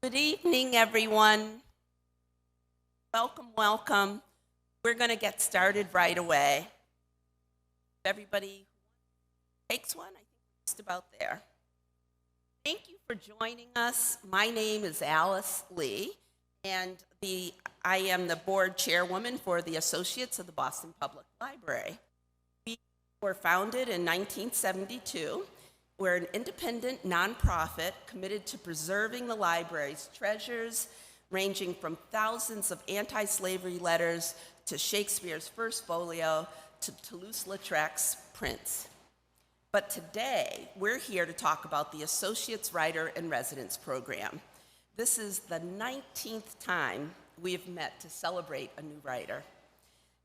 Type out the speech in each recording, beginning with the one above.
Good evening, everyone. Welcome, welcome. We're going to get started right away. If everybody takes one, I think we're just about there. Thank you for joining us. My name is Alice Lee, and I am the board chairwoman for the Associates of the Boston Public Library. We were founded in 1972. We're an independent nonprofit committed to preserving the library's treasures, ranging from thousands of anti-slavery letters to Shakespeare's first folio to Toulouse-Lautrec's prints. But today, we're here to talk about the Associates Writer-in-Residence program. This is the 19th time we have met to celebrate a new writer.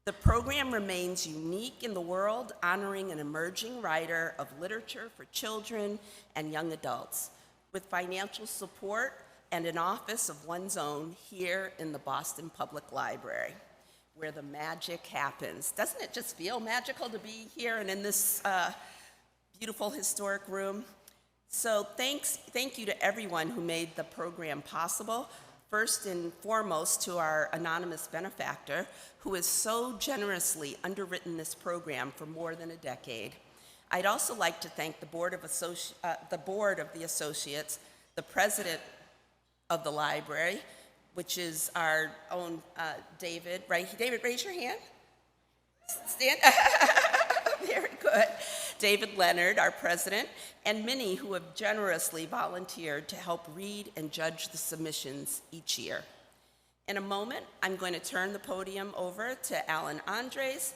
The program remains unique in the world, honoring an emerging writer of literature for children and young adults, with financial support and an office of one's own here in the Boston Public Library, where the magic happens. Doesn't it just feel magical to be here and in this beautiful historic room? So thank you to everyone who made the program possible. First and foremost to our anonymous benefactor, who has so generously underwritten this program for more than a decade. I'd also like to thank the board of the Associates, the president of the library, which is our own David, right? David, raise your hand. Stand. Very good. David Leonard, our president, and many who have generously volunteered to help read and judge the submissions each year. In a moment, I'm going to turn the podium over to Alan Andres,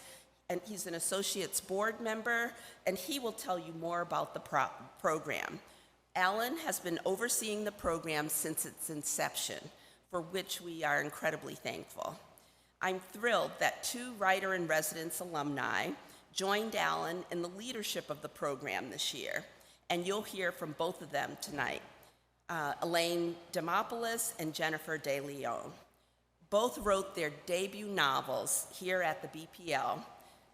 and he's an Associates board member, and he will tell you more about the program. Alan has been overseeing the program since its inception, for which we are incredibly thankful. I'm thrilled that two Writer-in-Residence alumni joined Alan in the leadership of the program this year, and you'll hear from both of them tonight, Elaine Demopoulos and Jennifer De Leon. Both wrote their debut novels here at the BPL,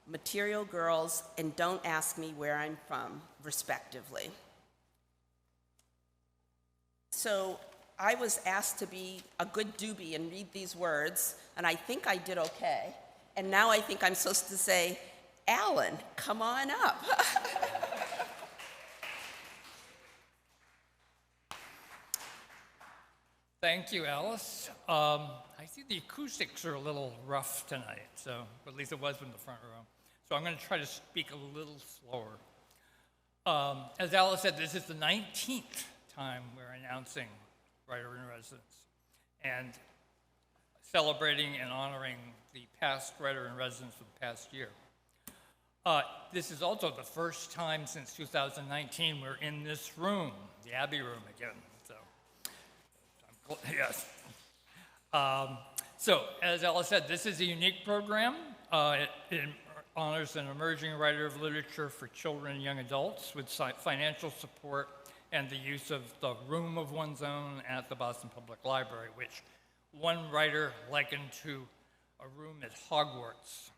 Material Girls and Don't Ask Me Where I'm From, respectively. So I was asked to be a good doobie and read these words, and I think I did okay. And now I think I'm supposed to say, Alan, come on up. Thank you, Alice. I see the acoustics are a little rough tonight, so at least it was in the front row. So I'm going to try to speak a little slower. As Alice said, this is the 19th time we're announcing Writer-in-Residence and celebrating and honoring the past Writer-in-Residence of the past year. This is also the first time since 2019 we're in this room, the Abbey Room again. So, yes. So, as Alice said, this is a unique program. It honors an emerging writer of literature for children and young adults with financial support and the use of the room of one's own at the Boston Public Library, which one writer likened to a room at Hogwarts.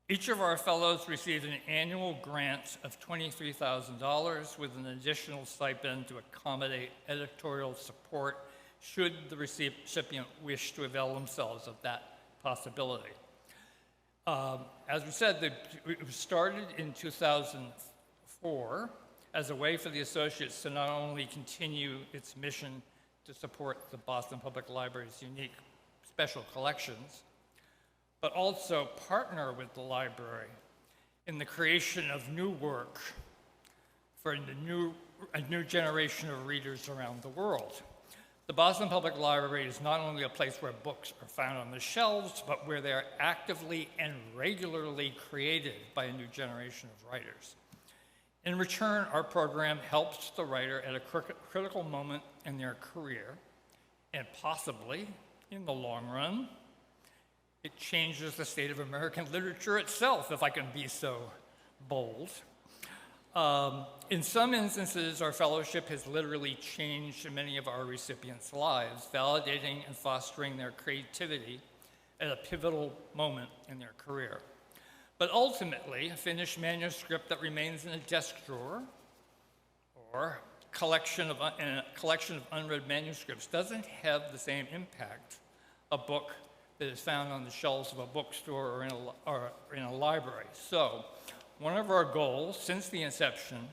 Each of our fellows received an annual grant of $23,000 with an additional stipend to accommodate editorial support should the recipient wish to avail themselves of that possibility. As we said, it was started in 2004 as a way for the Associates to not only continue its mission to support the Boston Public Library's unique special collections, but also partner with the library in the creation of new work for a new generation of readers around the world. The Boston Public Library is not only a place where books are found on the shelves, but where they are actively and regularly created by a new generation of writers. In return, our program helps the writer at a critical moment in their career, and possibly, in the long run, it changes the state of American literature itself, if I can be so bold. In some instances, our fellowship has literally changed many of our recipients' lives, validating and fostering their creativity at a pivotal moment in their career. But ultimately, a finished manuscript that remains in a desk drawer or collection of unread manuscripts doesn't have the same impact a book that is found on the shelves of a bookstore or in a library. So, one of our goals since the inception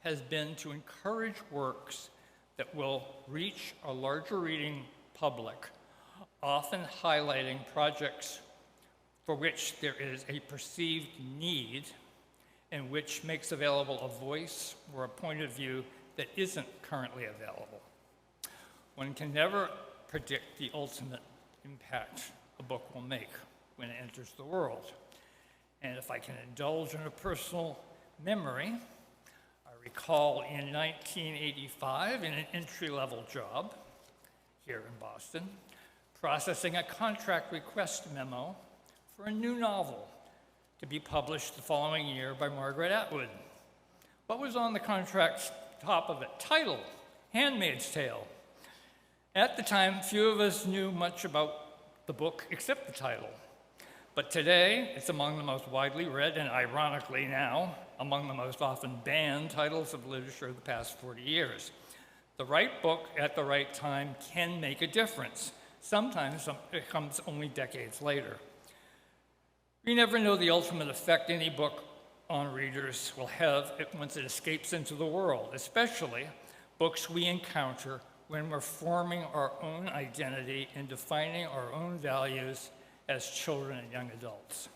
has been to encourage works that will reach a larger reading public, often highlighting projects for which there is a perceived need and which makes available a voice or a point of view that isn't currently available. One can never predict the ultimate impact a book will make when it enters the world. And if I can indulge in a personal memory, I recall in 1985, in an entry-level job here in Boston, processing a contract request memo for a new novel to be published the following year by Margaret Atwood. What was on the contract's top of it? Title, Handmaid's Tale. At the time, few of us knew much about the book except the title. But today, it's among the most widely read and ironically now, among the most often banned titles of literature of the past 40 years. The right book at the right time can make a difference. Sometimes it comes only decades later. We never know the ultimate effect any book on readers will have once it escapes into the world, especially books we encounter when we're forming our own identity and defining our own values as children and young adults.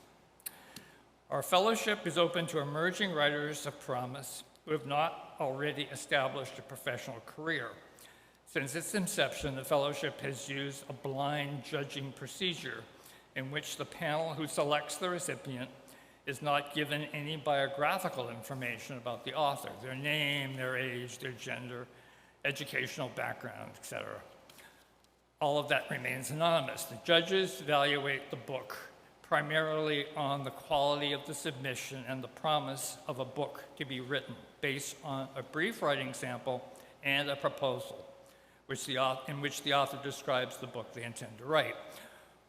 Our fellowship is open to emerging writers of promise who have not already established a professional career. Since its inception, the fellowship has used a blind judging procedure in which the panel who selects the recipient is not given any biographical information about the author, their name, their age, their gender, educational background, etc. All of that remains anonymous. The judges evaluate the book primarily on the quality of the submission and the promise of a book to be written based on a brief writing sample and a proposal in which the author describes the book they intend to write.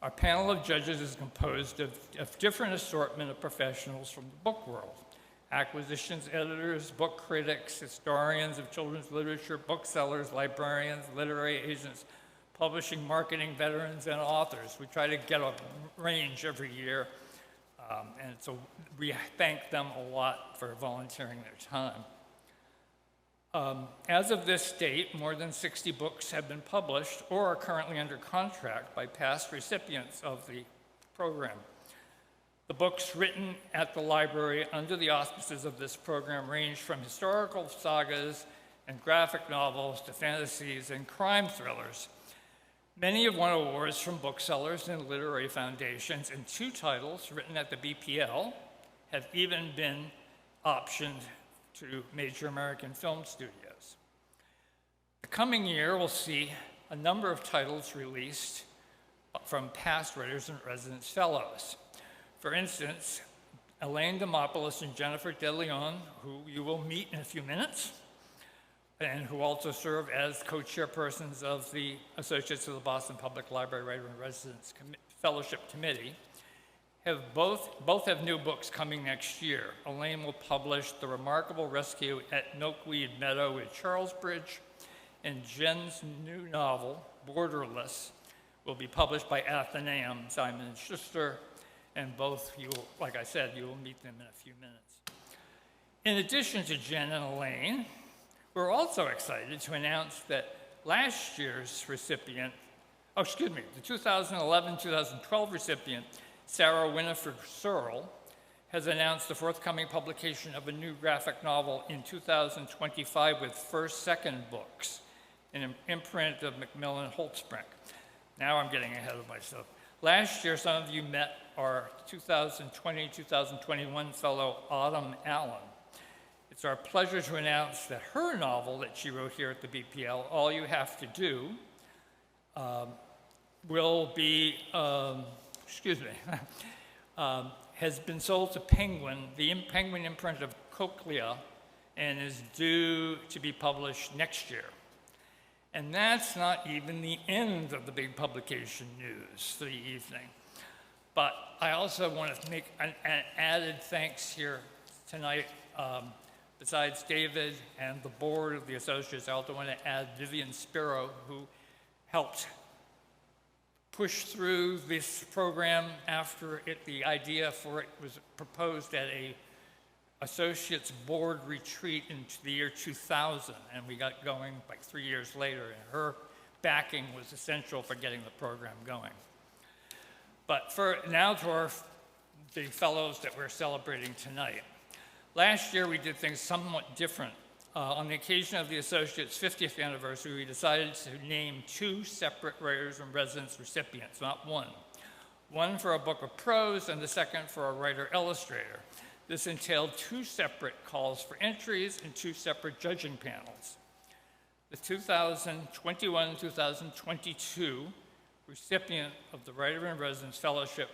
Our panel of judges is composed of different assortment of professionals from the book world: acquisitions editors, book critics, historians of children's literature, booksellers, librarians, literary agents, publishing, marketing veterans, and authors. We try to get a range every year, and so we thank them a lot for volunteering their time. As of this date, more than 60 books have been published or are currently under contract by past recipients of the program. The books written at the library under the auspices of this program range from historical sagas and graphic novels to fantasies and crime thrillers. Many have won awards from booksellers and literary foundations, and 2 titles written at the BPL have even been optioned to major American film studios. The coming year will see a number of titles released from past Writers-in-Residence fellows. For instance, Elaine Demopoulos and Jennifer De Leon, who you will meet in a few minutes, and who also serve as co-chairpersons of the Associates of the Boston Public Library Writer-in-Residence Fellowship Committee, both have new books coming next year. Elaine will publish The Remarkable Rescue at Milkweed Meadow at Charlesbridge, and Jen's new novel, Borderless, will be published by Athenaeum, Simon & Schuster, and both, like I said, you will meet them in a few minutes. In addition to Jen and Elaine, we're also excited to announce that last year's recipient, the 2011-2012 recipient, Sarah Winifred Searle, has announced the forthcoming publication of a new graphic novel in 2025 with first, second books, an imprint of Macmillan Holtzbrinck. Now I'm getting ahead of myself. Last year, some of you met our 2020-2021 fellow, Autumn Allen. It's our pleasure to announce that her novel that she wrote here at the BPL, All You Have to Do, will be, has been sold to Penguin, the Penguin imprint of Cochlea, and is due to be published next year. And that's not even the end of the big publication news for the evening. But I also want to make an added thanks here tonight Besides David and the board of the Associates, I also want to add Vivian Spiro, who helped push through this program after the idea for it was proposed at a Associates board retreat in the year 2000, and we got going like 3 years later, and her backing was essential for getting the program going. But now to the fellows that we're celebrating tonight. Last year, we did things somewhat different. On the occasion of the Associates' 50th anniversary, we decided to name 2 separate Writers-in-Residence recipients, not one. One for a book of prose and the second for a writer-illustrator. This entailed 2 separate calls for entries and 2 separate judging panels. The 2021-2022 recipient of the Writer-in-Residence Fellowship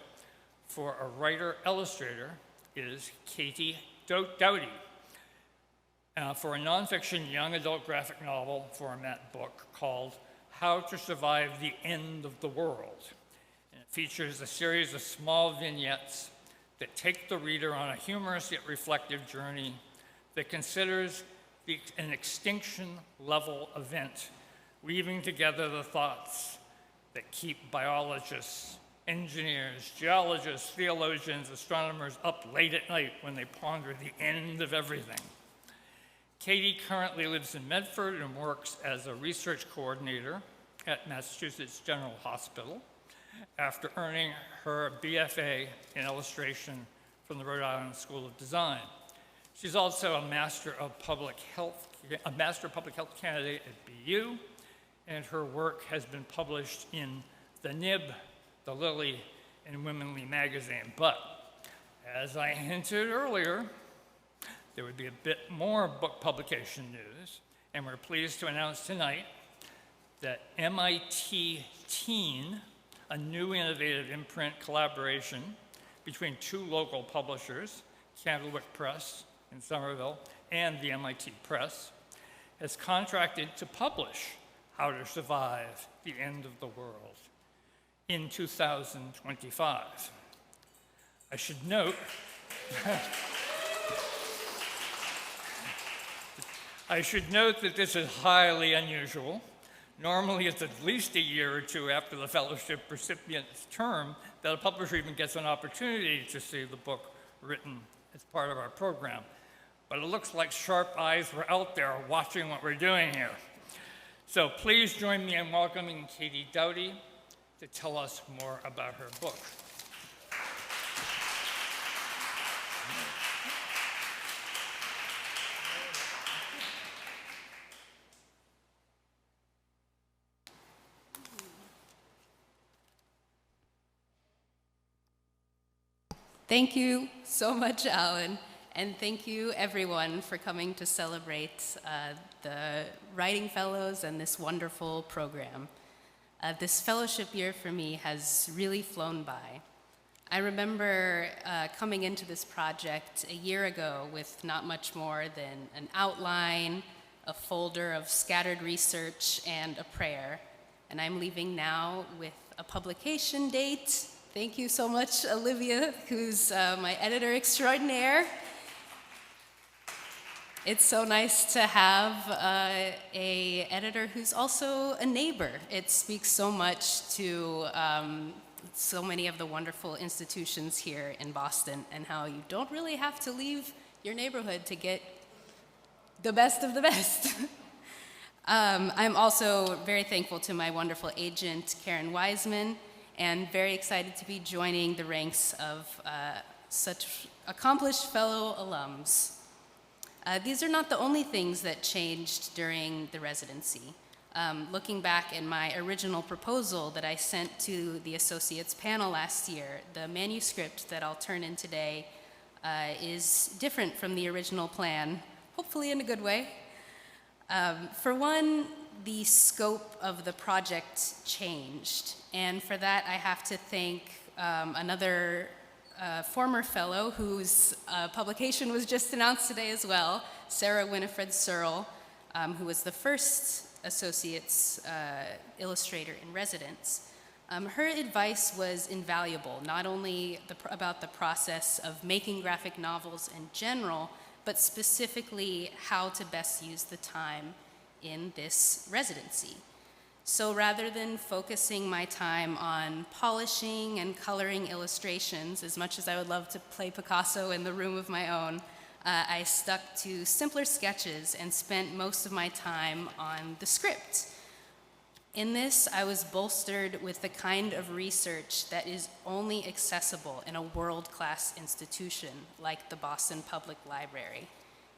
for a writer-illustrator is Katy Doughty, for a nonfiction young adult graphic novel format book called How to Survive the End of the World. And it features a series of small vignettes that take the reader on a humorous yet reflective journey that considers an extinction-level event, weaving together the thoughts that keep biologists, engineers, geologists, theologians, astronomers up late at night when they ponder the end of everything. Katy currently lives in Medford and works as a research coordinator at Massachusetts General Hospital after earning her BFA in illustration from the Rhode Island School of Design. She's also a Master of Public Health candidate at BU, and her work has been published in The Nib, The Lily, and Womanly magazine. But as I hinted earlier, there would be a bit more book publication news, and we're pleased to announce tonight that MIT Teen, a new innovative imprint collaboration between 2 local publishers, Candlewick Press in Somerville and the MIT Press, has contracted to publish How to Survive the End of the World in 2025. I should note that this is highly unusual. Normally, it's at least a year or 2 after the fellowship recipient's term that a publisher even gets an opportunity to see the book written as part of our program. But it looks like sharp eyes were out there watching what we're doing here. So please join me in welcoming Katy Doughty to tell us more about her book. Thank you so much, Alan, and thank you everyone for coming to celebrate the Writing Fellows and this wonderful program. This fellowship year for me has really flown by. I remember coming into this project a year ago with not much more than an outline, a folder of scattered research, and a prayer. And I'm leaving now with a publication date. Thank you so much, Olivia, who's my editor extraordinaire. It's so nice to have a editor who's also a neighbor. It speaks so much to so many of the wonderful institutions here in Boston and how you don't really have to leave your neighborhood to get the best of the best. I'm also very thankful to my wonderful agent, Karen Wiseman, and very excited to be joining the ranks of such accomplished fellow alums. These are not the only things that changed during the residency. Looking back in my original proposal that I sent to the Associates panel last year, the manuscript that I'll turn in today is different from the original plan, hopefully in a good way. For one, the scope of the project changed, and for that I have to thank another former fellow whose publication was just announced today as well, Sarah Winifred Searle, who was the first Associates Illustrator-in-Residence. Her advice was invaluable, not only about the process of making graphic novels in general, but specifically how to best use the time in this residency. So rather than focusing my time on polishing and coloring illustrations, as much as I would love to play Picasso in the room of my own, I stuck to simpler sketches and spent most of my time on the script. In this, I was bolstered with the kind of research that is only accessible in a world-class institution like the Boston Public Library.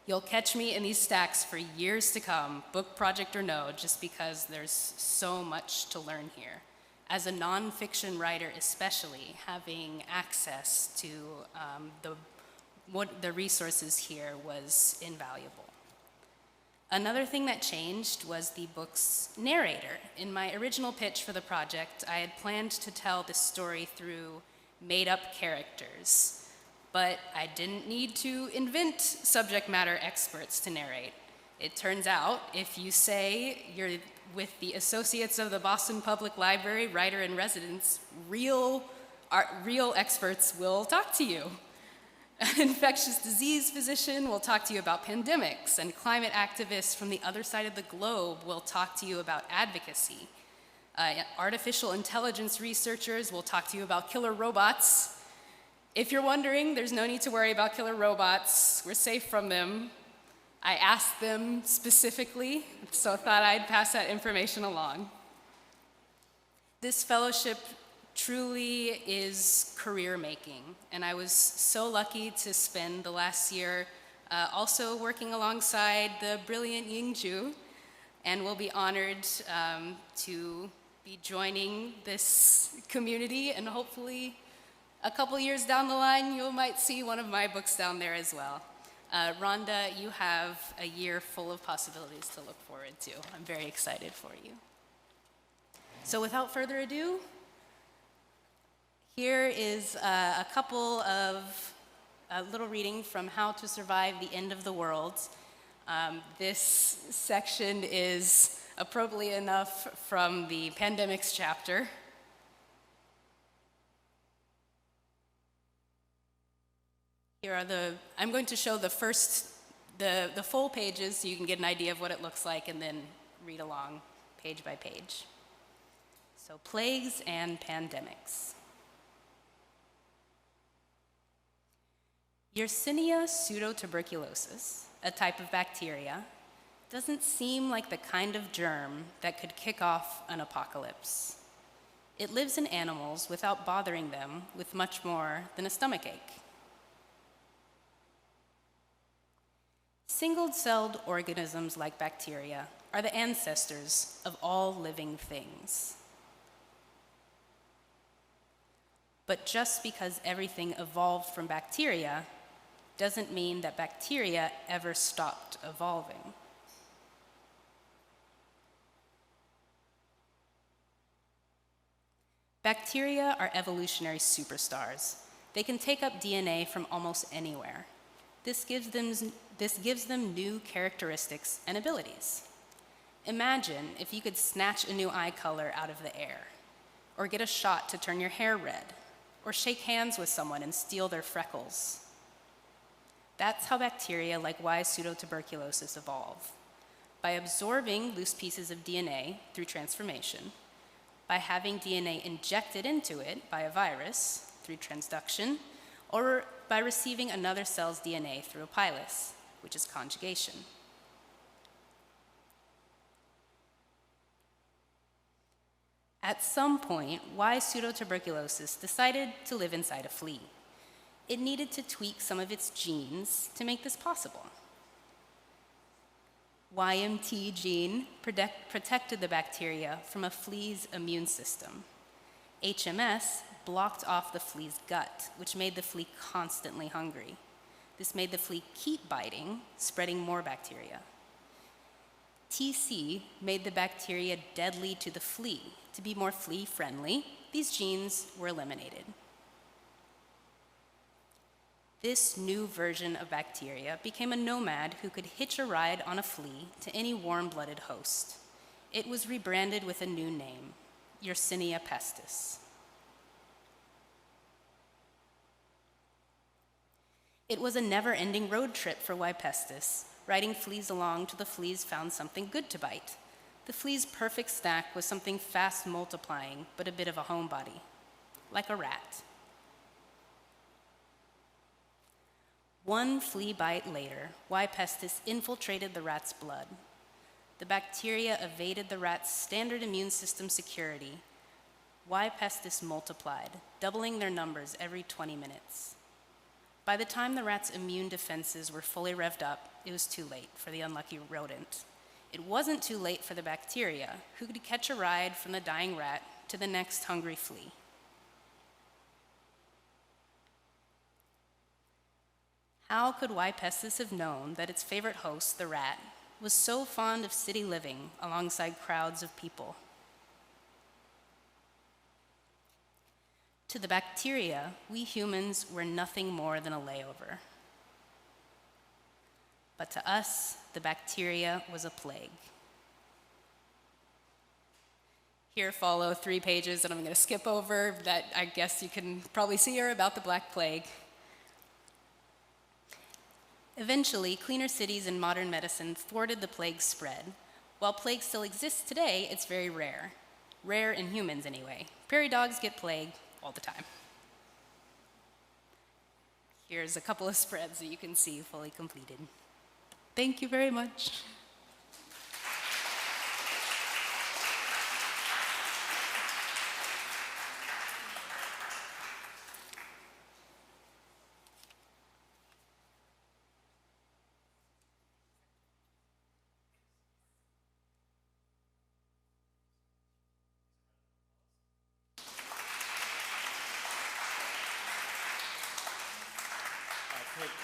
You'll catch me in these stacks for years to come, book project or no, just because there's so much to learn here. As a nonfiction writer especially, having access to the resources here was invaluable. Another thing that changed was the book's narrator. In my original pitch for the project, I had planned to tell this story through made-up characters, but I didn't need to invent subject matter experts to narrate. It turns out, if you say you're with the Associates of the Boston Public Library, Writer-in-Residence, real experts will talk to you. An infectious disease physician will talk to you about pandemics, and climate activists from the other side of the globe will talk to you about advocacy. Artificial intelligence researchers will talk to you about killer robots. If you're wondering, there's no need to worry about killer robots. We're safe from them. I asked them specifically, so I thought I'd pass that information along. This fellowship truly is career-making, and I was so lucky to spend the last year also working alongside the brilliant Ying-Ju, and will be honored to be joining this community, and hopefully a couple years down the line, you might see one of my books down there as well. Rhonda, you have a year full of possibilities to look forward to. I'm very excited for you. So without further ado, here is a couple of a little reading from How to Survive the End of the World. This section is appropriately enough from the pandemics chapter. Here are I'm going to show the full pages so you can get an idea of what it looks like and then read along page by page. So, plagues and pandemics. Yersinia pseudotuberculosis, a type of bacteria, doesn't seem like the kind of germ that could kick off an apocalypse. It lives in animals without bothering them with much more than a stomachache. Single-celled organisms like bacteria are the ancestors of all living things. But just because everything evolved from bacteria doesn't mean that bacteria ever stopped evolving. Bacteria are evolutionary superstars. They can take up DNA from almost anywhere. This gives them new characteristics and abilities. Imagine if you could snatch a new eye color out of the air, or get a shot to turn your hair red, or shake hands with someone and steal their freckles. That's how bacteria like Y pseudotuberculosis evolve, by absorbing loose pieces of DNA through transformation, by having DNA injected into it by a virus through transduction, or by receiving another cell's DNA through a pilus, which is conjugation. At some point, Y pseudotuberculosis decided to live inside a flea. It needed to tweak some of its genes to make this possible. YMT gene protected the bacteria from a flea's immune system. HMS blocked off the flea's gut, which made the flea constantly hungry. This made the flea keep biting, spreading more bacteria. TC made the bacteria deadly to the flea. To be more flea-friendly, these genes were eliminated. This new version of bacteria became a nomad who could hitch a ride on a flea to any warm-blooded host. It was rebranded with a new name, Yersinia pestis. It was a never-ending road trip for Y. pestis, riding fleas along till the fleas found something good to bite. The flea's perfect snack was something fast multiplying, but a bit of a homebody, like a rat. One flea bite later, Y. pestis infiltrated the rat's blood. The bacteria evaded the rat's standard immune system security. Y. pestis multiplied, doubling their numbers every 20 minutes. By the time the rat's immune defenses were fully revved up, it was too late for the unlucky rodent. It wasn't too late for the bacteria, who could catch a ride from the dying rat to the next hungry flea. How could Y. pestis have known that its favorite host, the rat, was so fond of city living alongside crowds of people? To the bacteria, we humans were nothing more than a layover. But to us, the bacteria was a plague. Here follow 3 pages that I'm going to skip over that I guess you can probably see are about the Black Plague. Eventually, cleaner cities and modern medicine thwarted the plague's spread. While plague still exists today, it's very rare. Rare in humans, anyway. Prairie dogs get plague all the time. Here's a couple of spreads that you can see fully completed. Thank you very much.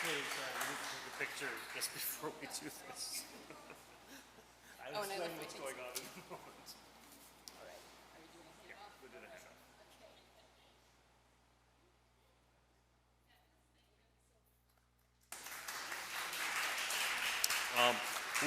Katy, sorry, we need to take a picture just before we do this. I'll explain what's going on in a moment. All right. Are you doing a handoff? We'll do the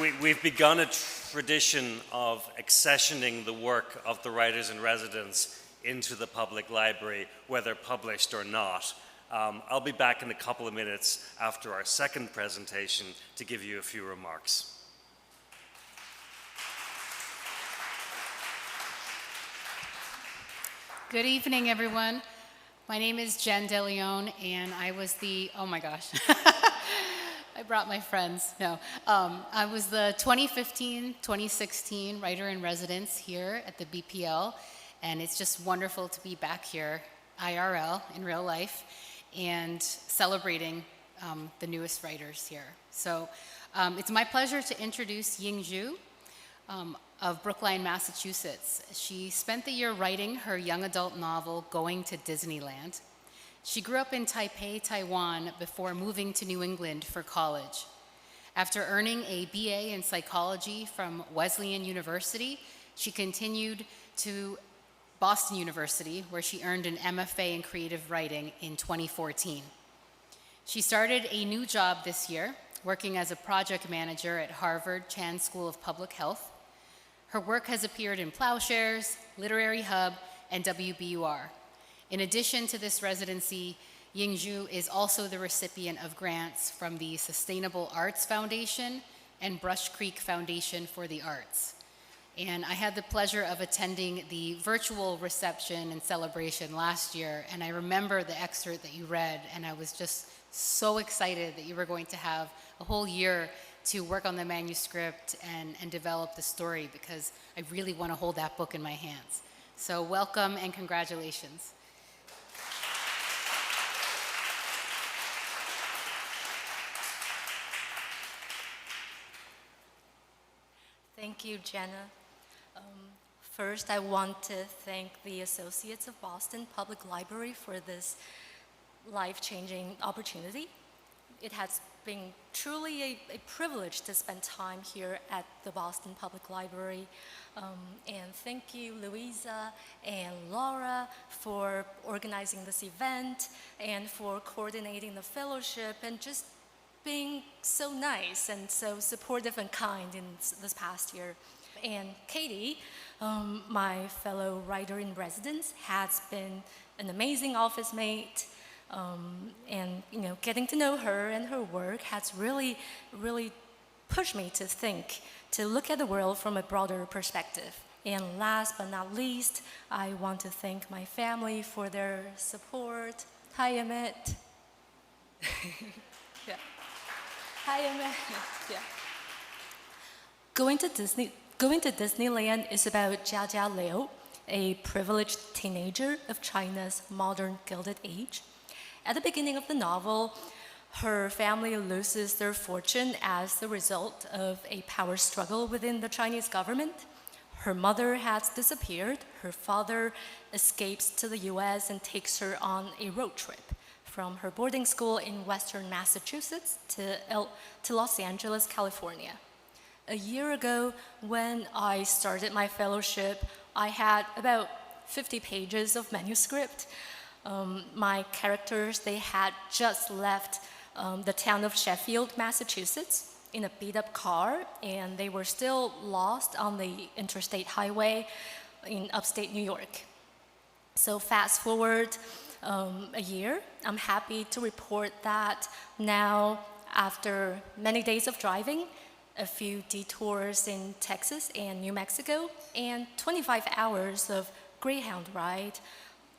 handoff. We've begun a tradition of accessioning the work of the writers in residence into the public library, whether published or not. I'll be back in a couple of minutes after our second presentation to give you a few remarks. Good evening, everyone. My name is Jen DeLeon, and I was the, oh my gosh, I brought my friends. No, I was the 2015-2016 writer-in-residence here at the BPL, and it's just wonderful to be back here, IRL, in real life, and celebrating the newest writers here. So it's my pleasure to introduce Ying-Ju of Brookline, Massachusetts. She spent the year writing her young adult novel, Going to Disneyland. She grew up in Taipei, Taiwan, before moving to New England for college. After earning a BA in psychology from Wesleyan University, she continued to Boston University, where she earned an MFA in creative writing in 2014. She started a new job this year, working as a project manager at Harvard Chan School of Public Health. Her work has appeared in Plowshares, Literary Hub, and WBUR. In addition to this residency, Ying-Ju is also the recipient of grants from the Sustainable Arts Foundation and Brush Creek Foundation for the Arts. And I had the pleasure of attending the virtual reception and celebration last year, and I remember the excerpt that you read, and I was just so excited that you were going to have a whole year to work on the manuscript and develop the story, because I really want to hold that book in my hands. So welcome and congratulations. Thank you, Jenna. First, I want to thank the Associates of Boston Public Library for this life-changing opportunity. It has been truly a privilege to spend time here at the Boston Public Library. And thank you, Louisa and Laura, for organizing this event and for coordinating the fellowship and just being so nice and so supportive and kind in this past year. And Katy, my fellow writer in residence, has been an amazing office mate, And getting to know her and her work has really, really pushed me to think, to look at the world from a broader perspective. And last but not least, I want to thank my family for their support. Hi, Emmett. Yeah. Hi, Emmett. Yeah. Going to Disneyland is about Jia Liu, a privileged teenager of China's modern Gilded Age. At the beginning of the novel, her family loses their fortune as the result of a power struggle within the Chinese government. Her mother has disappeared. Her father escapes to the US and takes her on a road trip from her boarding school in Western Massachusetts to Los Angeles, California. A year ago, when I started my fellowship, I had about 50 pages of manuscript. My characters, they had just left the town of Sheffield, Massachusetts, in a beat-up car, and they were still lost on the interstate highway in upstate New York. So fast forward a year, I'm happy to report that now, after many days of driving, a few detours in Texas and New Mexico, and 25 hours of Greyhound ride,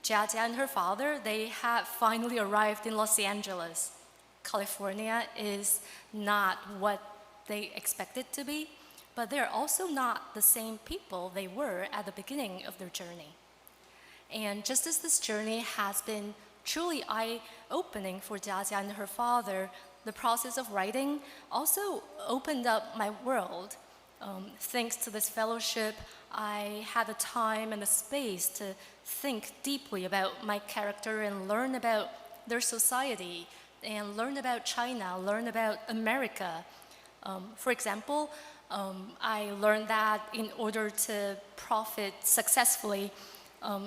Jia and her father, they have finally arrived in Los Angeles. California is not what they expected to be, but they're also not the same people they were at the beginning of their journey. And just as this journey has been truly eye-opening for Jia and her father, the process of writing also opened up my world. Thanks to this fellowship, I had the time and the space to think deeply about my character and learn about their society, and learn about China, learn about America. For example, I learned that in order to profit successfully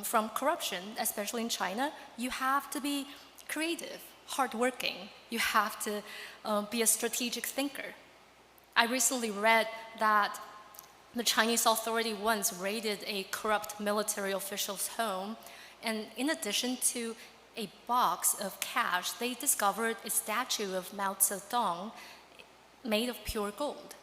from corruption, especially in China, you have to be creative, hardworking. You have to be a strategic thinker. I recently read that the Chinese authority once raided a corrupt military official's home, and in addition to a box of cash, they discovered a statue of Mao Zedong made of pure gold.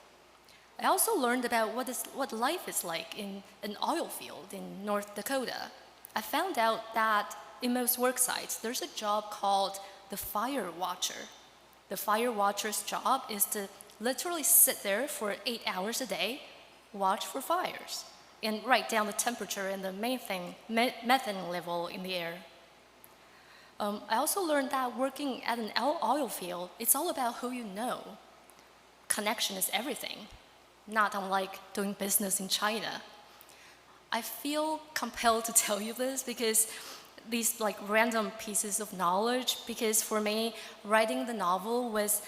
I also learned about what life is like in an oil field in North Dakota. I found out that in most work sites, there's a job called the fire watcher. The fire watcher's job is to literally sit there for 8 hours a day, watch for fires, and write down the temperature and the methane level in the air. I also learned that working at an oil field, it's all about who you know. Connection is everything, not unlike doing business in China. I feel compelled to tell you this because these random pieces of knowledge, because for me, writing the novel was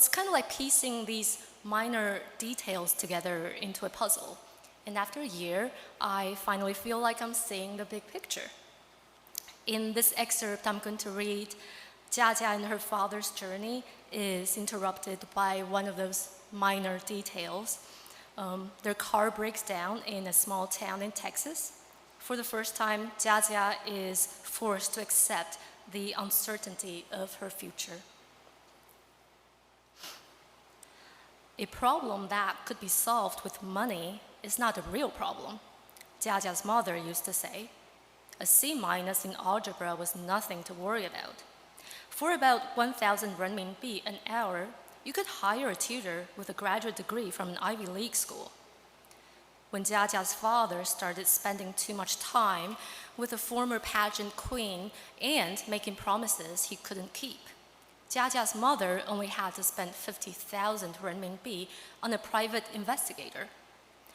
kind of like piecing these minor details together into a puzzle. And after a year, I finally feel like I'm seeing the big picture. In this excerpt I'm going to read, Jia and her father's journey is interrupted by one of those minor details. Their car breaks down in a small town in Texas. For the first time, Jia is forced to accept the uncertainty of her future. A problem that could be solved with money is not a real problem, Jia's mother used to say. A C- in algebra was nothing to worry about. For about 1,000 renminbi an hour, you could hire a tutor with a graduate degree from an Ivy League school. When Jia's father started spending too much time with a former pageant queen and making promises he couldn't keep, Jia's mother only had to spend 50,000 renminbi on a private investigator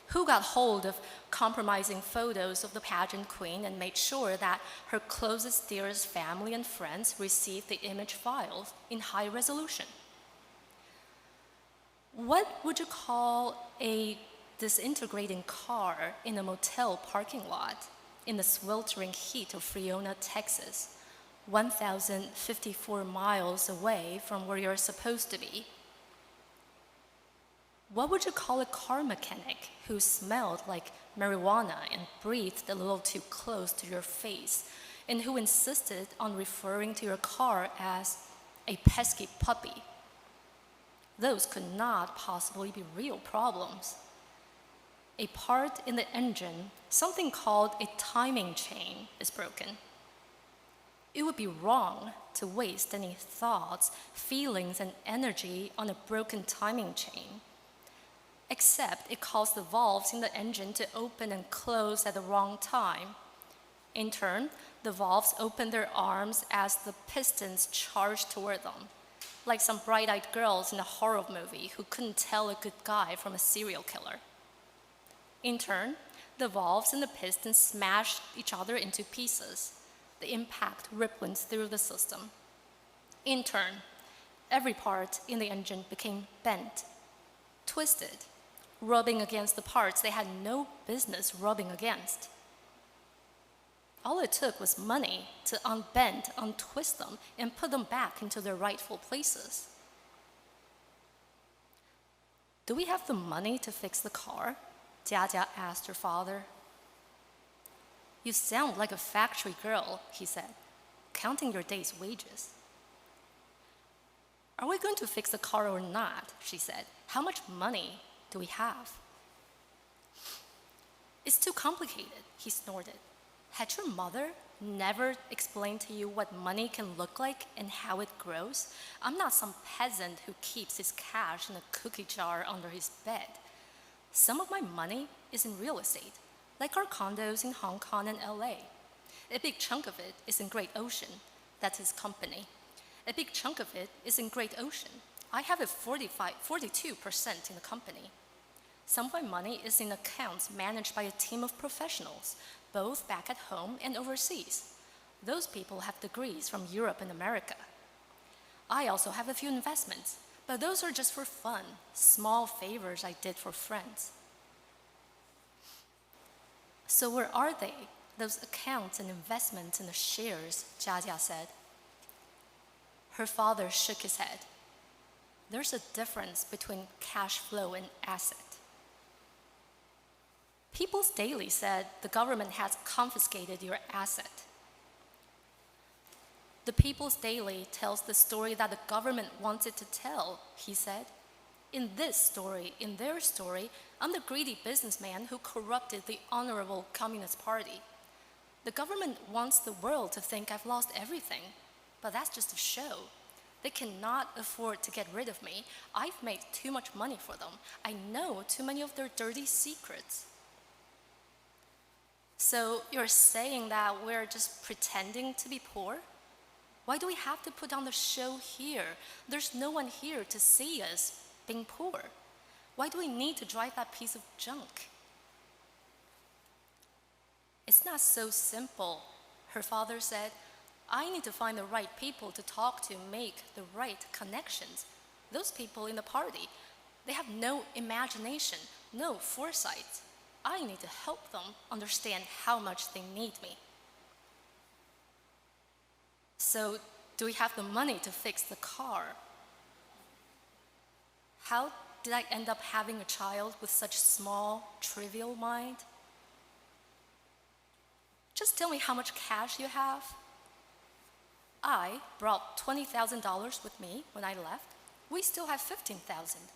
who got hold of compromising photos of the pageant queen and made sure that her closest, dearest family and friends received the image files in high resolution. What would you call a disintegrating car in a motel parking lot in the sweltering heat of Friona, Texas, 1,054 miles away from where you're supposed to be? What would you call a car mechanic who smelled like marijuana and breathed a little too close to your face and who insisted on referring to your car as a pesky puppy. Those could not possibly be real problems. A part in the engine, something called a timing chain, is broken. It would be wrong to waste any thoughts, feelings, and energy on a broken timing chain, except it caused the valves in the engine to open and close at the wrong time. In turn, the valves opened their arms as the pistons charged toward them, like some bright-eyed girls in a horror movie who couldn't tell a good guy from a serial killer. In turn, the valves and the pistons smashed each other into pieces, the impact rippling through the system. In turn, every part in the engine became bent, twisted, rubbing against the parts they had no business rubbing against. All it took was money to unbend, untwist them, and put them back into their rightful places. "Do we have the money to fix the car?" Jia asked her father. "You sound like a factory girl," he said, "counting your day's wages." "Are we going to fix the car or not?" she said. "How much money do we have?" "It's too complicated," he snorted. "Had your mother never explained to you what money can look like and how it grows? I'm not some peasant who keeps his cash in a cookie jar under his bed. Some of my money is in real estate, like our condos in Hong Kong and LA. A big chunk of it is in Great Ocean. That's his company. A big chunk of it is in Great Ocean. I have a 42% in the company. Some of my money is in accounts managed by a team of professionals, both back at home and overseas. Those people have degrees from Europe and America. I also have a few investments, but those are just for fun, small favors I did for friends." "So where are they, those accounts and investments and the shares?" Jia said. Her father shook his head. "There's a difference between cash flow and asset." People's Daily said the government has confiscated your asset. "The People's Daily tells the story that the government wants it to tell," he said. "In this story, in their story, I'm the greedy businessman who corrupted the honorable Communist Party. The government wants the world to think I've lost everything, but that's just a show. They cannot afford to get rid of me. I've made too much money for them. I know too many of their dirty secrets." "So you're saying that we're just pretending to be poor? Why do we have to put on the show here? There's no one here to see us being poor. Why do we need to drive that piece of junk?" "It's not so simple," her father said. "I need to find the right people to talk to, make the right connections. Those people in the party, they have no imagination, no foresight. I need to help them understand how much they need me." "So, do we have the money to fix the car?" "How did I end up having a child with such small, trivial mind?" "Just tell me how much cash you have." "I brought $20,000 with me when I left. We still have $15,000.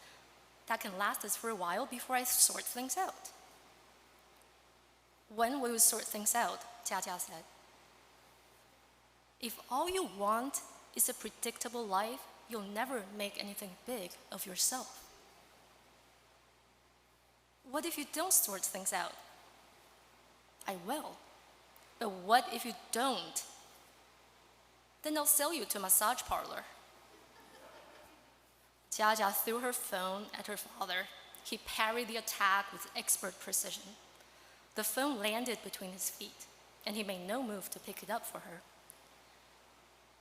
That can last us for a while before I sort things out." "When will we sort things out?" Jia said. "If all you want is a predictable life, you'll never make anything big of yourself." "What if you don't sort things out?" "I will. But what if you don't?" "Then I'll sell you to a massage parlor." Jia threw her phone at her father. He parried the attack with expert precision. The phone landed between his feet, and he made no move to pick it up for her.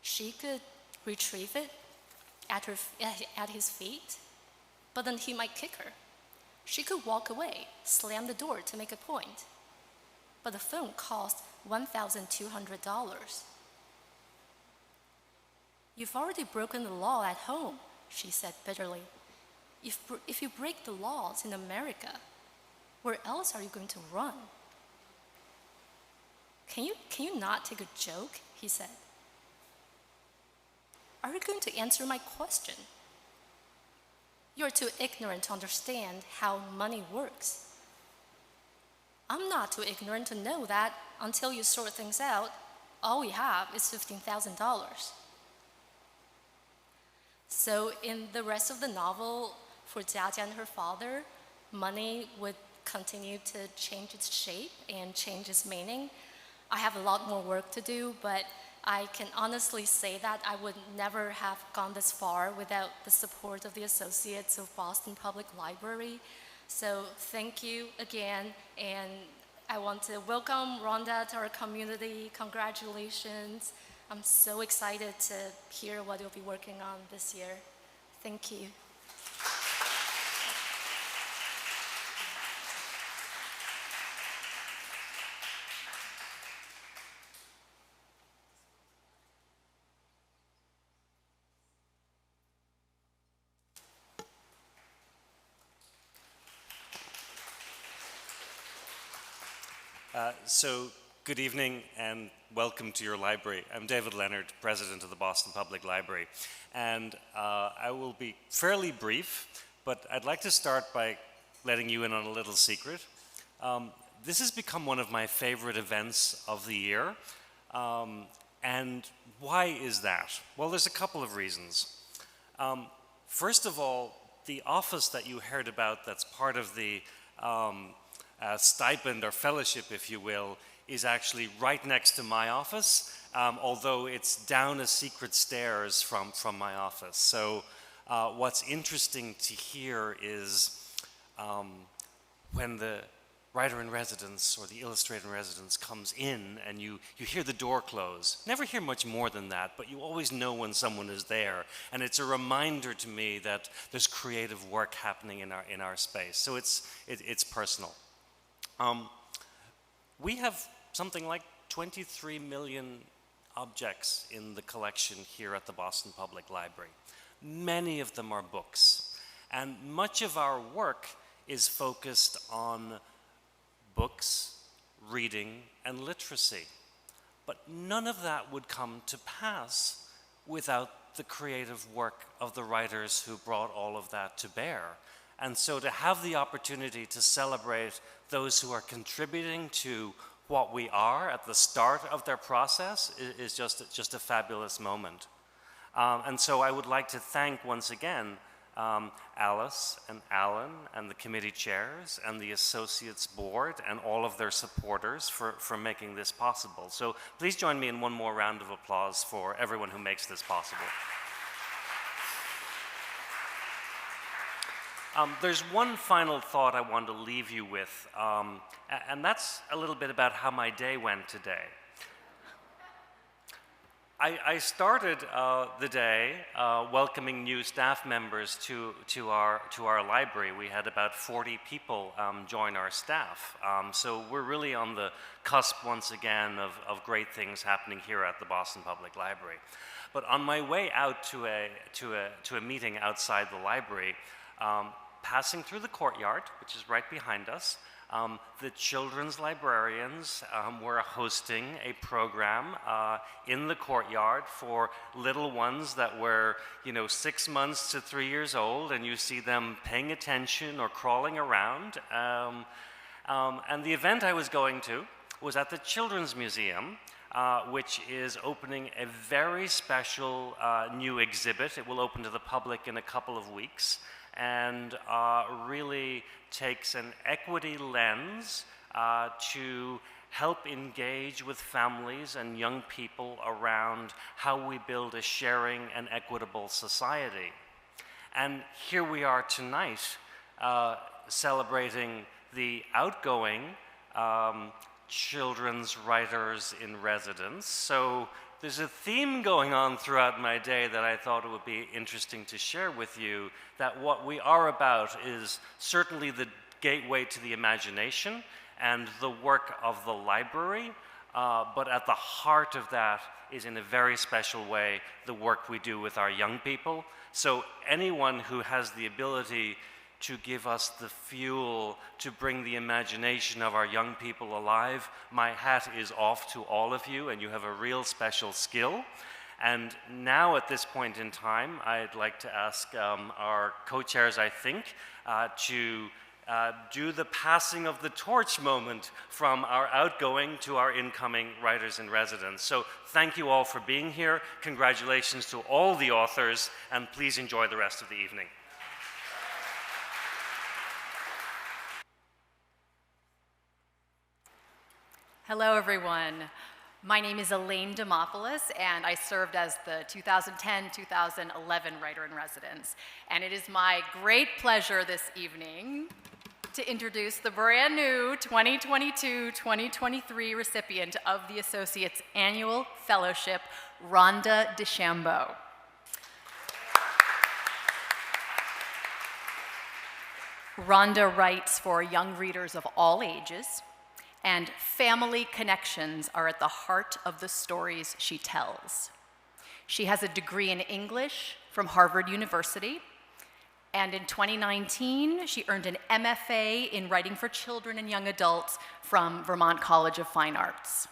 She could retrieve it at his feet, but then he might kick her. She could walk away, slam the door to make a point. But the phone cost $1,200. "You've already broken the law at home," she said bitterly. If you break the laws in America, where else are you going to run?" Can you not take a joke? He said. Are you going to answer my question? You're too ignorant to understand how money works. I'm not too ignorant to know that until you sort things out, all we have is $15,000. So in the rest of the novel, for Jiajia and her father, money would continue to change its shape and change its meaning. I have a lot more work to do, but I can honestly say that I would never have gone this far without the support of the Associates of Boston Public Library. So thank you again, and I want to welcome Rhonda to our community. Congratulations. I'm so excited to hear what you'll be working on this year. Thank you. So, good evening and welcome to your library. I'm David Leonard, President of the Boston Public Library, and I will be fairly brief, but I'd like to start by letting you in on a little secret. This has become one of my favorite events of the year, and why is that? Well, there's a couple of reasons. First of all, the office that you heard about that's part of the stipend or fellowship, if you will, is actually right next to my office, although it's down a secret stairs from my office. So what's interesting to hear is when the writer-in-residence or the illustrator-in-residence comes in and you hear the door close. Never hear much more than that, but you always know when someone is there. And it's a reminder to me that there's creative work happening in our space. So it's personal. We have something like 23 million objects in the collection here at the Boston Public Library. Many of them are books. And much of our work is focused on books, reading, and literacy. But none of that would come to pass without the creative work of the writers who brought all of that to bear. And so to have the opportunity to celebrate those who are contributing to what we are at the start of their process is just a fabulous moment. And so I would like to thank once again Alice and Alan and the committee chairs and the Associates Board and all of their supporters for making this possible. So please join me in one more round of applause for everyone who makes this possible. There's one final thought I want to leave you with, and that's a little bit about how my day went today. I started the day welcoming new staff members to our library. We had about 40 people join our staff. So we're really on the cusp once again of great things happening here at the Boston Public Library. But on my way out to a meeting outside the library, passing through the courtyard, which is right behind us, the children's librarians were hosting a program in the courtyard for little ones that were, 6 months to 3 years old, and you see them paying attention or crawling around. And the event I was going to was at the Children's Museum, which is opening a very special new exhibit. It will open to the public in a couple of weeks, and really takes an equity lens to help engage with families and young people around how we build a sharing and equitable society. And here we are tonight celebrating the outgoing children's writers in residence. So there's a theme going on throughout my day that I thought it would be interesting to share with you, that what we are about is certainly the gateway to the imagination and the work of the library, but at the heart of that is, in a very special way, the work we do with our young people. So anyone who has the ability to give us the fuel to bring the imagination of our young people alive. My hat is off to all of you, and you have a real special skill. And now at this point in time, I'd like to ask our co-chairs, I think, to do the passing of the torch moment from our outgoing to our incoming writers in residence. So thank you all for being here. Congratulations to all the authors, and please enjoy the rest of the evening. Hello, everyone. My name is Elaine Demopoulos, and I served as the 2010-2011 Writer-in-Residence. And it is my great pleasure this evening to introduce the brand new 2022-2023 recipient of the Associate's Annual Fellowship, Rhonda DeChambeau. Rhonda writes for young readers of all ages, and family connections are at the heart of the stories she tells. She has a degree in English from Harvard University, and in 2019, she earned an MFA in writing for children and young adults from Vermont College of Fine Arts.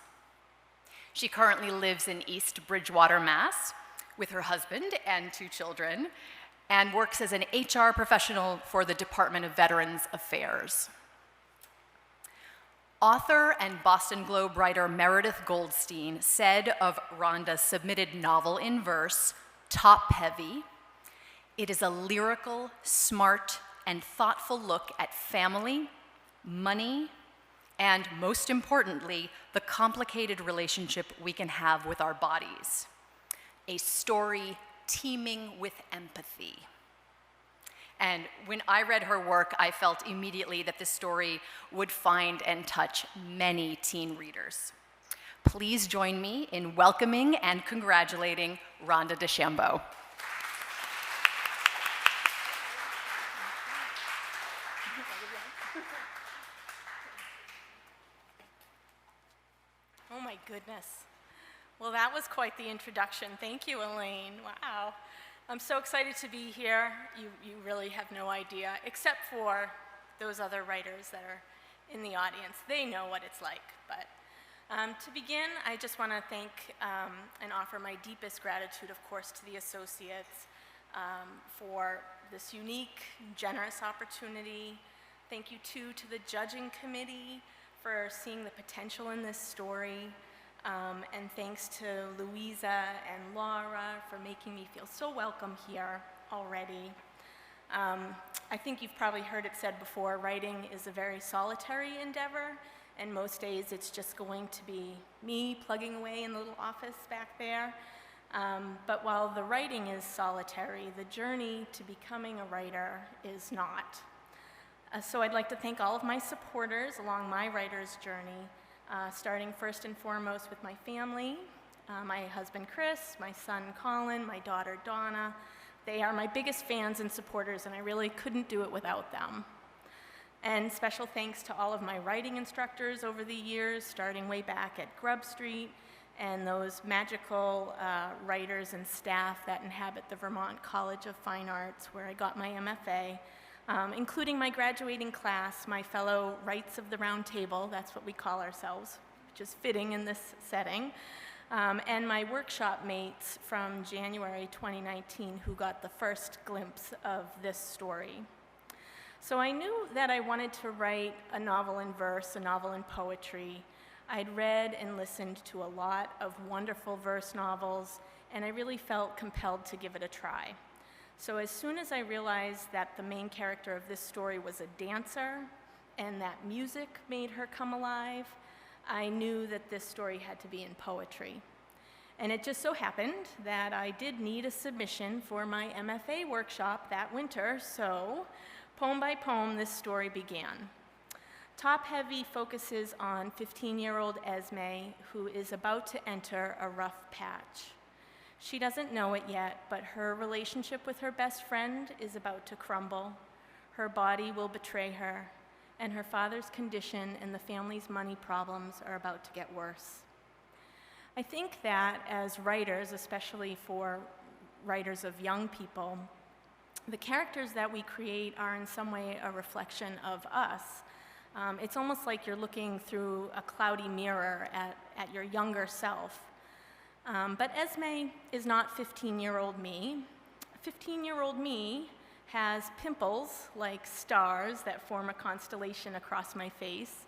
She currently lives in East Bridgewater, Mass, with her husband and 2 children, and works as an HR professional for the Department of Veterans Affairs. Author and Boston Globe writer Meredith Goldstein said of Rhonda's submitted novel in verse, top-heavy, "It is a lyrical, smart, and thoughtful look at family, money, and most importantly, the complicated relationship we can have with our bodies. A story teeming with empathy." And when I read her work, I felt immediately that this story would find and touch many teen readers. Please join me in welcoming and congratulating Rhonda DeChambeau. Oh my goodness. Well, that was quite the introduction. Thank you, Elaine. Wow. I'm so excited to be here. You really have no idea, except for those other writers that are in the audience. They know what it's like. But to begin, I just want to thank and offer my deepest gratitude, of course, to the associates for this unique, generous opportunity. Thank you, too, to the judging committee for seeing the potential in this story. And thanks to Louisa and Laura for making me feel so welcome here already. I think you've probably heard it said before, writing is a very solitary endeavor, and most days it's just going to be me plugging away in the little office back there. But while the writing is solitary, the journey to becoming a writer is not. So I'd like to thank all of my supporters along my writer's journey, starting first and foremost with my family, my husband Chris, my son Colin, my daughter Donna. They are my biggest fans and supporters, and I really couldn't do it without them. And special thanks to all of my writing instructors over the years, starting way back at Grub Street, and those magical writers and staff that inhabit the Vermont College of Fine Arts, where I got my MFA. Including my graduating class, my fellow Rights of the Round Table, that's what we call ourselves, which is fitting in this setting, and my workshop mates from January 2019 who got the first glimpse of this story. So I knew that I wanted to write a novel in verse, a novel in poetry. I'd read and listened to a lot of wonderful verse novels, and I really felt compelled to give it a try. So as soon as I realized that the main character of this story was a dancer and that music made her come alive, I knew that this story had to be in poetry. And it just so happened that I did need a submission for my MFA workshop that winter, so poem by poem, this story began. Top Heavy focuses on 15-year-old Esme, who is about to enter a rough patch. She doesn't know it yet, but her relationship with her best friend is about to crumble. Her body will betray her, and her father's condition and the family's money problems are about to get worse. I think that as writers, especially for writers of young people, the characters that we create are in some way a reflection of us. It's almost like you're looking through a cloudy mirror at your younger self. But Esme is not 15-year-old me. 15-year-old me has pimples like stars that form a constellation across my face.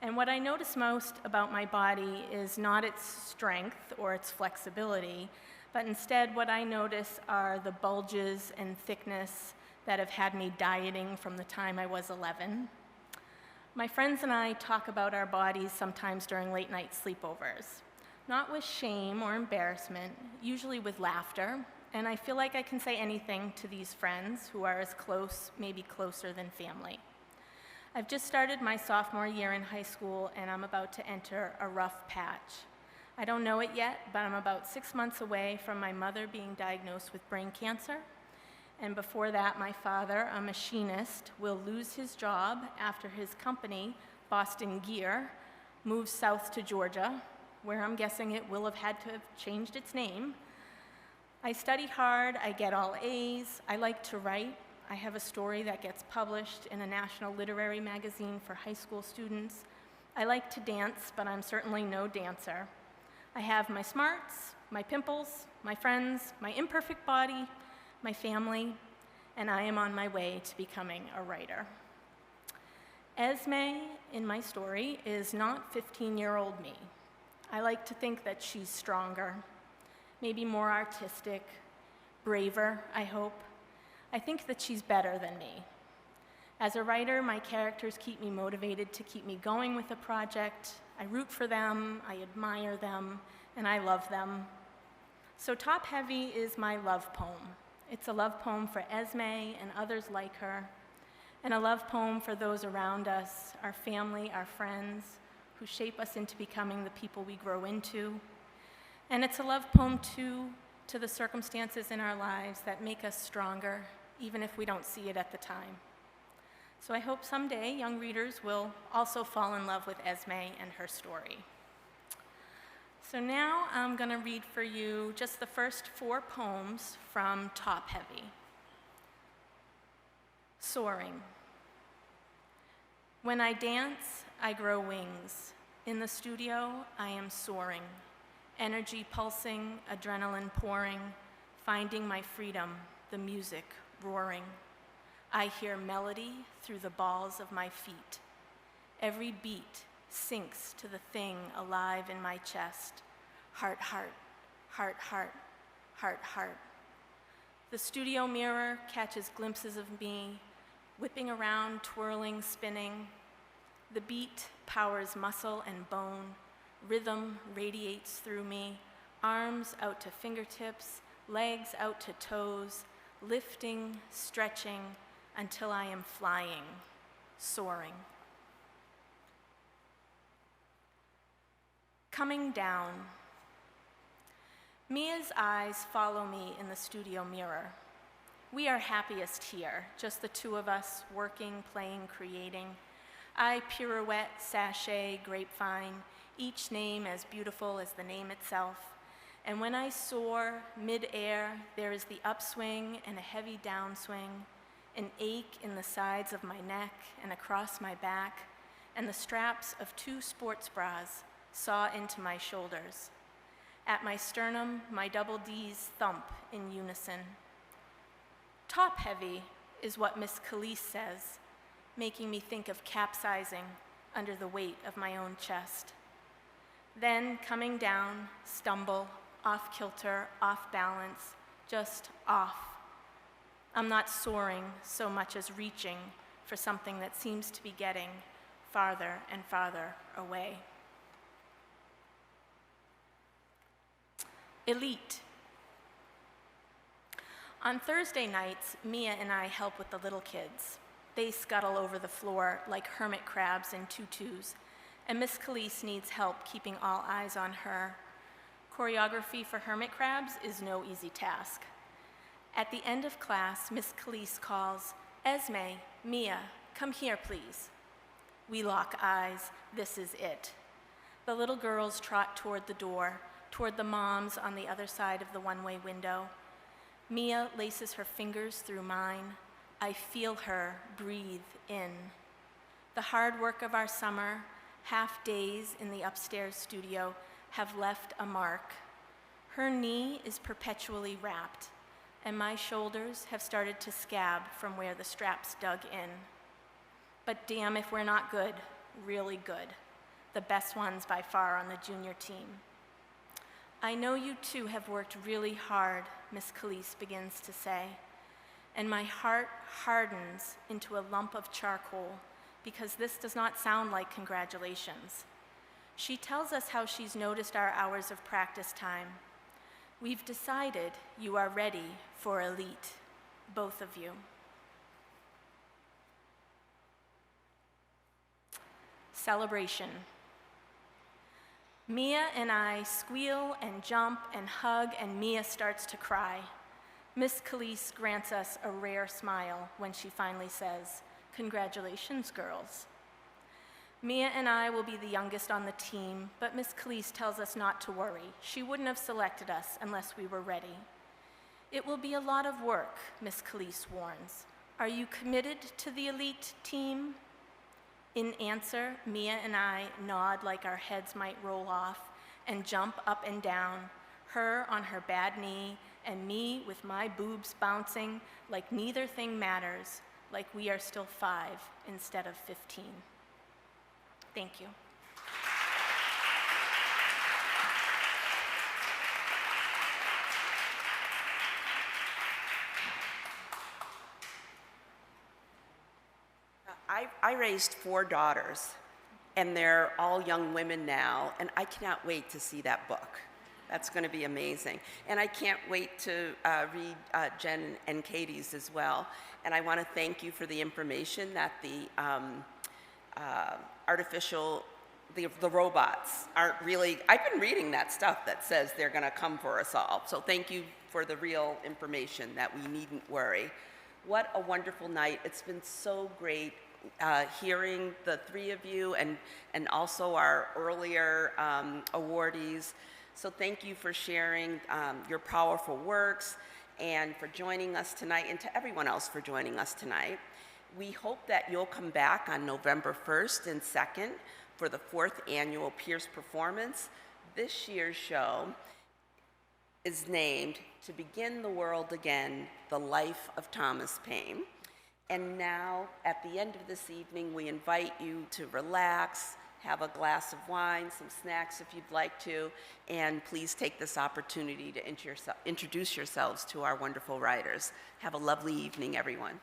And what I notice most about my body is not its strength or its flexibility, but instead what I notice are the bulges and thickness that have had me dieting from the time I was 11. My friends and I talk about our bodies sometimes during late night sleepovers, not with shame or embarrassment, usually with laughter, and I feel like I can say anything to these friends who are as close, maybe closer than family. I've just started my sophomore year in high school, and I'm about to enter a rough patch. I don't know it yet, but I'm about 6 months away from my mother being diagnosed with brain cancer. And before that, my father, a machinist, will lose his job after his company, Boston Gear, moves south to Georgia, where I'm guessing it will have had to have changed its name. I study hard, I get all A's, I like to write. I have a story that gets published in a national literary magazine for high school students. I like to dance, but I'm certainly no dancer. I have my smarts, my pimples, my friends, my imperfect body, my family, and I am on my way to becoming a writer. Esme, in my story, is not 15-year-old me. I like to think that she's stronger, maybe more artistic, braver, I hope. I think that she's better than me. As a writer, my characters keep me motivated to keep me going with a project. I root for them, I admire them, and I love them. So Top Heavy is my love poem. It's a love poem for Esme and others like her, and a love poem for those around us, our family, our friends, who shape us into becoming the people we grow into. And it's a love poem, too, to the circumstances in our lives that make us stronger, even if we don't see it at the time. So I hope someday young readers will also fall in love with Esme and her story. So now I'm going to read for you just the first 4 poems from Top Heavy. Soaring. When I dance, I grow wings. In the studio, I am soaring. Energy pulsing, adrenaline pouring, finding my freedom, the music roaring. I hear melody through the balls of my feet. Every beat sinks to the thing alive in my chest. Heart, heart, heart, heart, heart, heart. The studio mirror catches glimpses of me, whipping around, twirling, spinning. The beat powers muscle and bone. Rhythm radiates through me, arms out to fingertips, legs out to toes, lifting, stretching, until I am flying, soaring. Coming down. Mia's eyes follow me in the studio mirror. We are happiest here, just the two of us, working, playing, creating. I pirouette, sachet, grapevine, each name as beautiful as the name itself. And when I soar mid-air, there is the upswing and a heavy downswing, an ache in the sides of my neck and across my back, and the straps of 2 sports bras saw into my shoulders. At my sternum, my double Ds thump in unison. Top heavy is what Miss Khalees says, making me think of capsizing under the weight of my own chest. Then coming down, stumble, off kilter, off balance, just off. I'm not soaring so much as reaching for something that seems to be getting farther and farther away. Elite. On Thursday nights, Mia and I help with the little kids. They scuttle over the floor like hermit crabs in tutus, and Miss Khalees needs help keeping all eyes on her. Choreography for hermit crabs is no easy task. At the end of class, Miss Khalees calls, "Esme, Mia, come here, please." We lock eyes. This is it. The little girls trot toward the door, toward the moms on the other side of the one-way window. Mia laces her fingers through mine. I feel her breathe in. The hard work of our summer, half days in the upstairs studio, have left a mark. Her knee is perpetually wrapped, and my shoulders have started to scab from where the straps dug in. But damn if we're not good, really good. The best ones by far on the junior team. I know you too have worked really hard, Miss Calise begins to say, and my heart hardens into a lump of charcoal because this does not sound like congratulations. She tells us how she's noticed our hours of practice time. We've decided you are ready for elite, both of you. Celebration. Mia and I squeal and jump and hug, and Mia starts to cry. Miss Calise grants us a rare smile when she finally says, "Congratulations, girls." Mia and I will be the youngest on the team, but Miss Calise tells us not to worry. She wouldn't have selected us unless we were ready. It will be a lot of work, Miss Calise warns. Are you committed to the elite team? In answer, Mia and I nod like our heads might roll off and jump up and down, her on her bad knee and me with my boobs bouncing like neither thing matters, like we are still 5 instead of 15. Thank you. I raised 4 daughters, and they're all young women now, and I cannot wait to see that book. That's going to be amazing. And I can't wait to read Jen and Katy's as well. And I want to thank you for the information that the the robots aren't really, I've been reading that stuff that says they're going to come for us all. So thank you for the real information that we needn't worry. What a wonderful night. It's been so great hearing the 3 of you and also our earlier awardees. So thank you for sharing your powerful works and for joining us tonight, and to everyone else for joining us tonight. We hope that you'll come back on November 1st and 2nd for the 4th annual Pierce performance. This year's show is named To Begin the World Again, The Life of Thomas Paine. And now, at the end of this evening, we invite you to relax, have a glass of wine, some snacks if you'd like to, and please take this opportunity to introduce yourselves to our wonderful writers. Have a lovely evening, everyone.